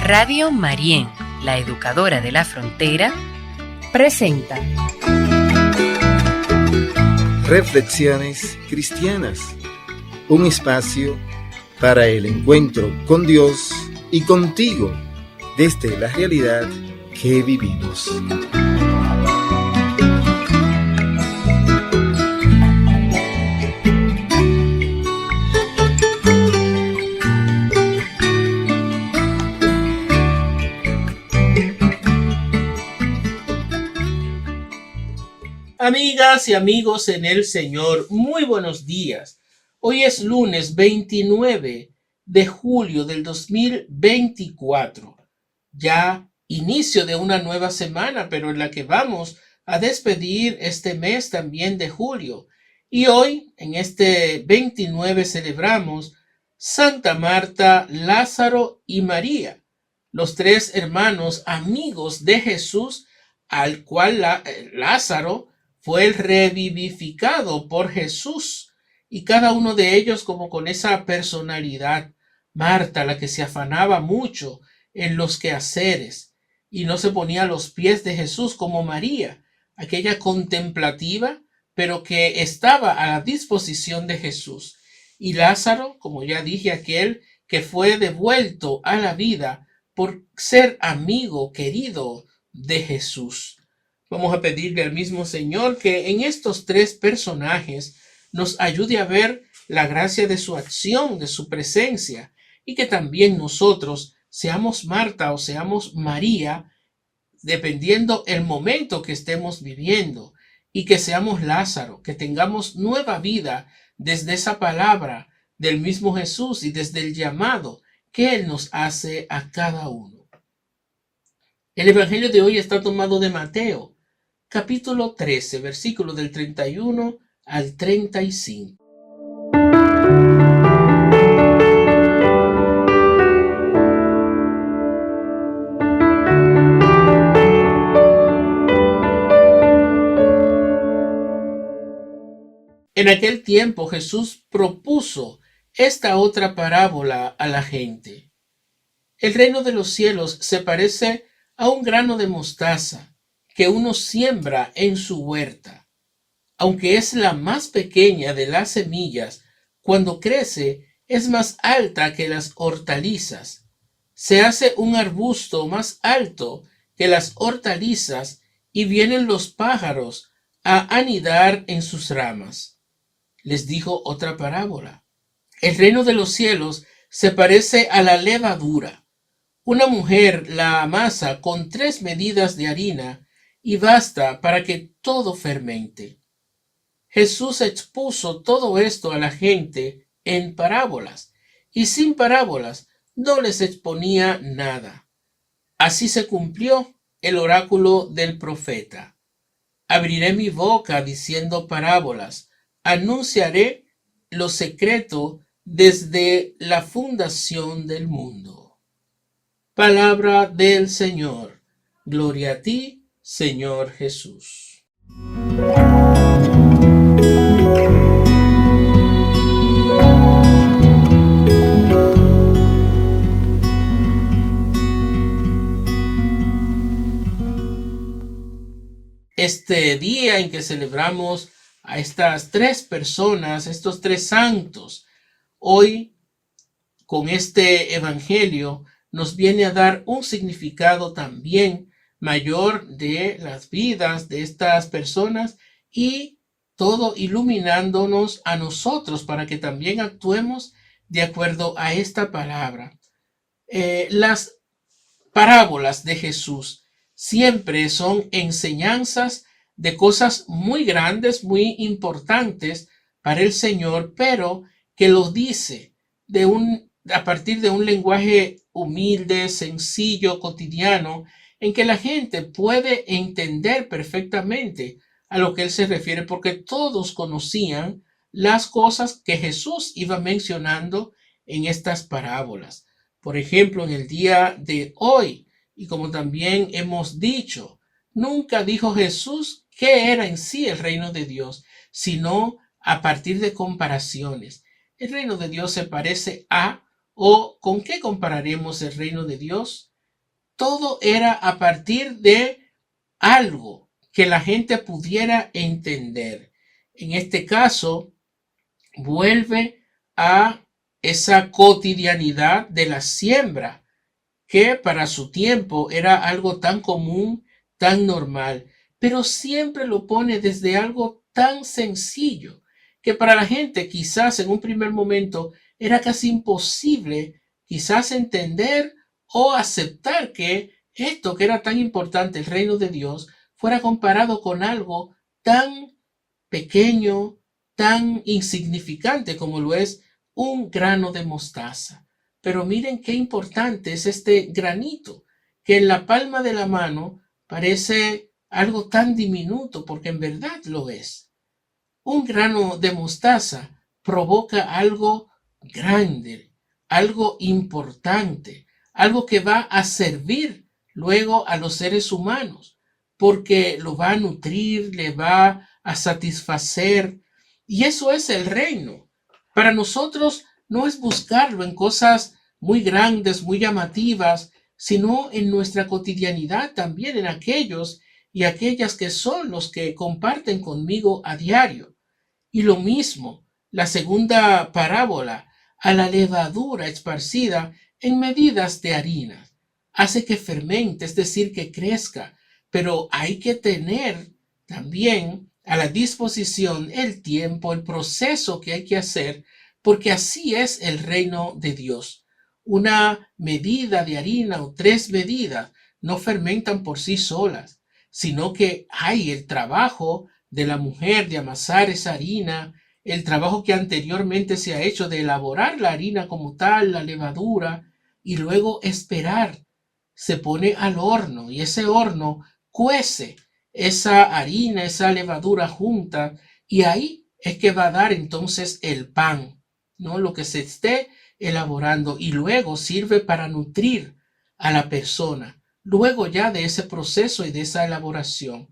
Radio Marién, la educadora de la frontera, presenta Reflexiones Cristianas, un espacio para el encuentro con Dios y contigo desde la realidad que vivimos. Amigas y amigos en el Señor, muy buenos días. Hoy es lunes 29 de julio del 2024. Ya inicio de una nueva semana, pero en la que vamos a despedir este mes también de julio. Y hoy, en este 29, celebramos Santa Marta, Lázaro y María, los tres hermanos amigos de Jesús, al cual Lázaro fue el revivificado por Jesús, y cada uno de ellos como con esa personalidad. Marta, la que se afanaba mucho en los quehaceres y no se ponía a los pies de Jesús, como María, aquella contemplativa, pero que estaba a la disposición de Jesús. Y Lázaro, como ya dije, aquel que fue devuelto a la vida por ser amigo querido de Jesús. Vamos a pedirle al mismo Señor que en estos tres personajes nos ayude a ver la gracia de su acción, de su presencia, y que también nosotros seamos Marta o seamos María, dependiendo el momento que estemos viviendo, y que seamos Lázaro, que tengamos nueva vida desde esa palabra del mismo Jesús y desde el llamado que Él nos hace a cada uno. El Evangelio de hoy está tomado de Mateo, capítulo 13, versículos del 31 al 35. En aquel tiempo Jesús propuso esta otra parábola a la gente. El reino de los cielos se parece a un grano de mostaza que uno siembra en su huerta. Aunque es la más pequeña de las semillas, cuando crece es más alta que las hortalizas. Se hace un arbusto más alto que las hortalizas y vienen los pájaros a anidar en sus ramas. Les dijo otra parábola. El reino de los cielos se parece a la levadura. Una mujer la amasa con 3 medidas de harina y basta para que todo fermente. Jesús expuso todo esto a la gente en parábolas, y sin parábolas no les exponía nada. Así se cumplió el oráculo del profeta. Abriré mi boca diciendo parábolas, anunciaré lo secreto desde la fundación del mundo. Palabra del Señor. Gloria a ti, Señor Jesús. Este día en que celebramos a estas tres personas, estos tres santos, hoy con este evangelio nos viene a dar un significado también mayor de las vidas de estas personas y todo iluminándonos a nosotros para que también actuemos de acuerdo a esta palabra. Las parábolas de Jesús siempre son enseñanzas de cosas muy grandes, muy importantes para el Señor, pero que lo dice a partir de un lenguaje humilde, sencillo, cotidiano, en que la gente puede entender perfectamente a lo que él se refiere, porque todos conocían las cosas que Jesús iba mencionando en estas parábolas. Por ejemplo, en el día de hoy, y como también hemos dicho, nunca dijo Jesús qué era en sí el reino de Dios, sino a partir de comparaciones. El reino de Dios se parece a, o ¿con qué compararemos el reino de Dios? Todo era a partir de algo que la gente pudiera entender. En este caso, vuelve a esa cotidianidad de la siembra, que para su tiempo era algo tan común, tan normal, pero siempre lo pone desde algo tan sencillo, que para la gente quizás en un primer momento era casi imposible quizás entender o aceptar que esto que era tan importante, el reino de Dios, fuera comparado con algo tan pequeño, tan insignificante como lo es un grano de mostaza. Pero miren qué importante es este granito, que en la palma de la mano parece algo tan diminuto, porque en verdad lo es. Un grano de mostaza provoca algo grande, algo importante, algo que va a servir luego a los seres humanos, porque lo va a nutrir, le va a satisfacer, y eso es el reino. Para nosotros no es buscarlo en cosas muy grandes, muy llamativas, sino en nuestra cotidianidad también, en aquellos y aquellas que son los que comparten conmigo a diario. Y lo mismo, la segunda parábola, a la levadura esparcida en medidas de harina. Hace que fermente, es decir, que crezca, pero hay que tener también a la disposición el tiempo, el proceso que hay que hacer, porque así es el reino de Dios. Una medida de harina o 3 medidas no fermentan por sí solas, sino que hay el trabajo de la mujer de amasar esa harina, el trabajo que anteriormente se ha hecho de elaborar la harina como tal, la levadura, y luego esperar. Se pone al horno y ese horno cuece esa harina, esa levadura junta, y ahí es que va a dar entonces el pan, ¿no? Lo que se esté elaborando, y luego sirve para nutrir a la persona, luego ya de ese proceso y de esa elaboración.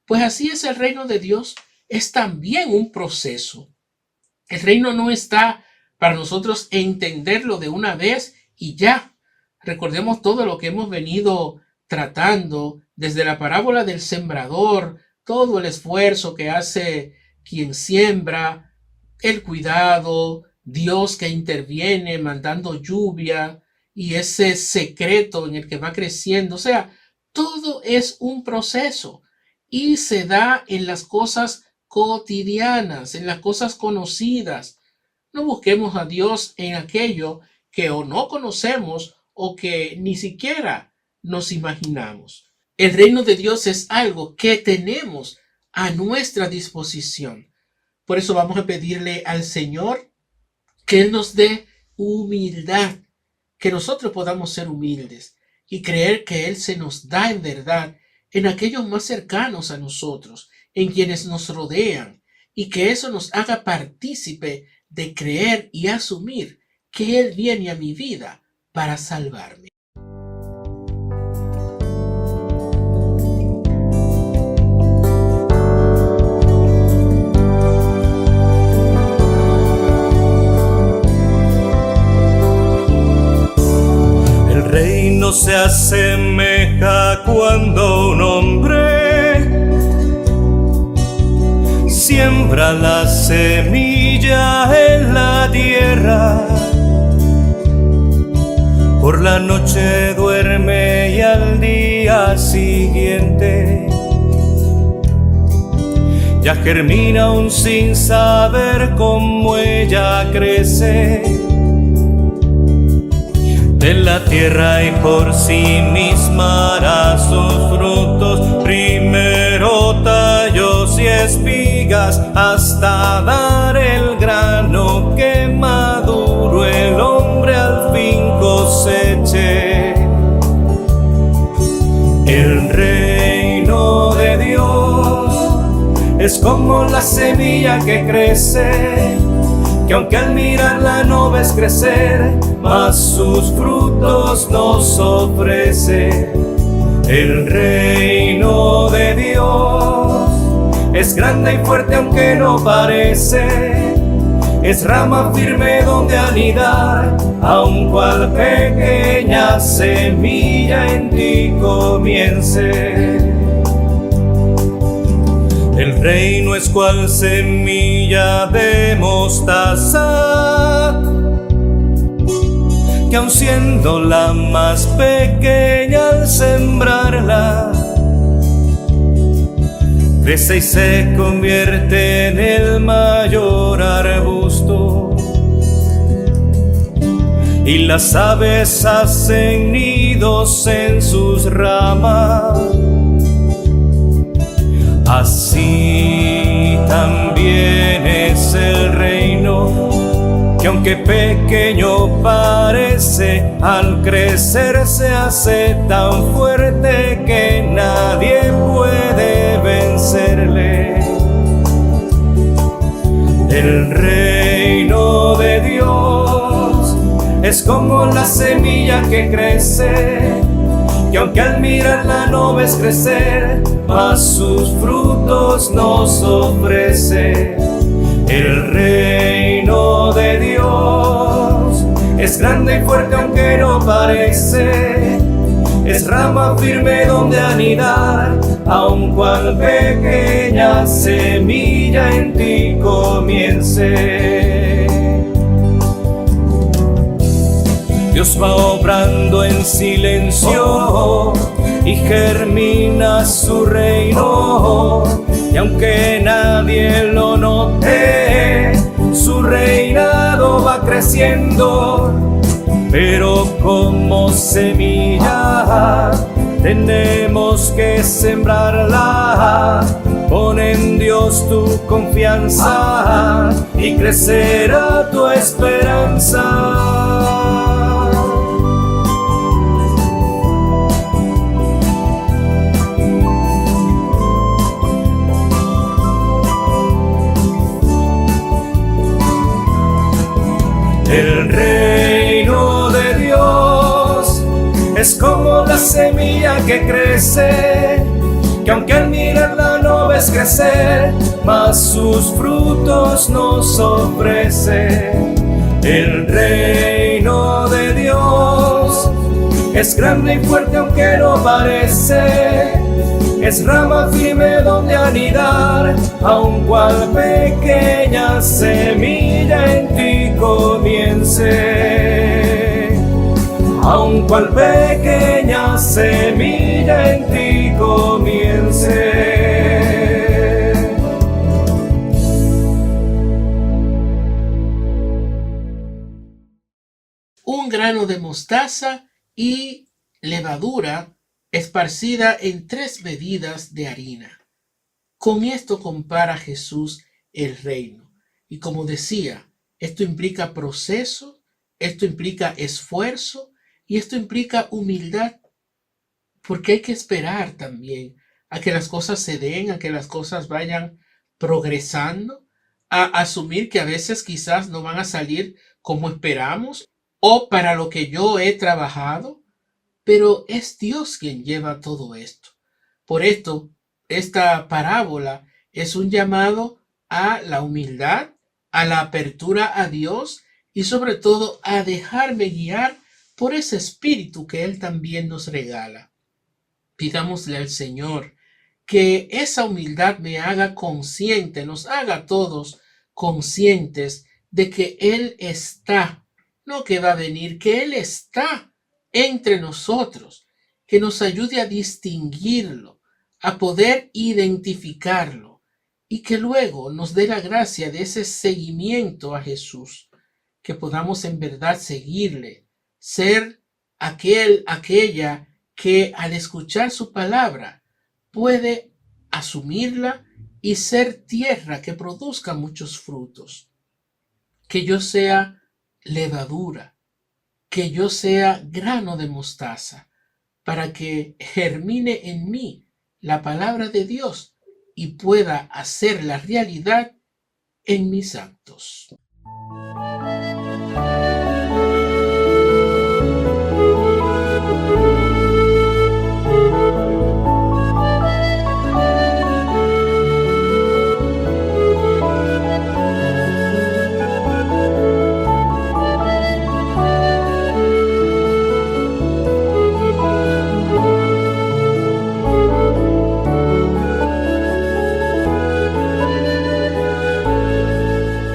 Pues así es el reino de Dios, es también un proceso. El reino no está para nosotros entenderlo de una vez y ya. Recordemos todo lo que hemos venido tratando desde la parábola del sembrador, todo el esfuerzo que hace quien siembra, el cuidado, Dios que interviene mandando lluvia y ese secreto en el que va creciendo. O sea, todo es un proceso y se da en las cosas cotidianas, en las cosas conocidas. No busquemos a Dios en aquello que o no conocemos o que ni siquiera nos imaginamos. El reino de Dios es algo que tenemos a nuestra disposición. Por eso vamos a pedirle al Señor que Él nos dé humildad, que nosotros podamos ser humildes y creer que Él se nos da en verdad en aquellos más cercanos a nosotros, en quienes nos rodean, y que eso nos haga partícipe de creer y asumir que Él viene a mi vida para salvarme. El reino se asemeja cuando un hombre siembra la semilla en la tierra. Por la noche duerme y al día siguiente ya germina aún sin saber cómo ella crece. En la tierra y por sí misma hará sus frutos, primero tallos y espigas, hasta dar el grano que maduro el hombre al fin coseche. El reino de Dios es como la semilla que crece que aunque al mirarla no ves crecer, mas sus frutos nos ofrece. El reino de Dios es grande y fuerte aunque no parece, es rama firme donde anidar, aun cual pequeña semilla en ti comience. El reino es cual semilla de mostaza, que aun siendo la más pequeña al sembrarla, crece y se convierte en el mayor arbusto, y las aves hacen nidos en sus ramas. Así también es el reino, que aunque pequeño parece, al crecer se hace tan fuerte que nadie puede vencerle. El reino de Dios es como la semilla que crece, que aunque al mirarla no ves crecer, mas sus frutos nos ofrece. El reino de Dios es grande y fuerte aunque no parece, es rama firme donde anidar, aun cual pequeña semilla en ti comience. Dios va obrando en silencio y germina su reino, y aunque nadie lo note, su reinado va creciendo. Pero como semilla tenemos que sembrarla. Pon en Dios tu confianza y crecerá tu esperanza. El reino de Dios es como la semilla que crece, que aunque al mirarla no ves crecer, mas sus frutos nos ofrece. El reino de Dios es grande y fuerte aunque no parece, es rama firme donde anidar, aun cual pequeña semilla en ti comience. Aun cual pequeña semilla en ti comience. Un grano de mostaza y levadura esparcida en 3 medidas de harina. Con esto compara Jesús el reino. Y como decía, esto implica proceso, esto implica esfuerzo y esto implica humildad, porque hay que esperar también a que las cosas se den, a que las cosas vayan progresando, a asumir que a veces quizás no van a salir como esperamos o para lo que yo he trabajado, pero es Dios quien lleva todo esto. Por esto, esta parábola es un llamado a la humildad, a la apertura a Dios y sobre todo a dejarme guiar por ese espíritu que Él también nos regala. Pidámosle al Señor que esa humildad me haga consciente, nos haga a todos conscientes de que Él está, no que va a venir, que Él está entre nosotros, que nos ayude a distinguirlo, a poder identificarlo y que luego nos dé la gracia de ese seguimiento a Jesús, que podamos en verdad seguirle, ser aquella que al escuchar su palabra puede asumirla y ser tierra que produzca muchos frutos. Que yo sea levadura, que yo sea grano de mostaza, para que germine en mí la palabra de Dios y pueda hacerla realidad en mis actos.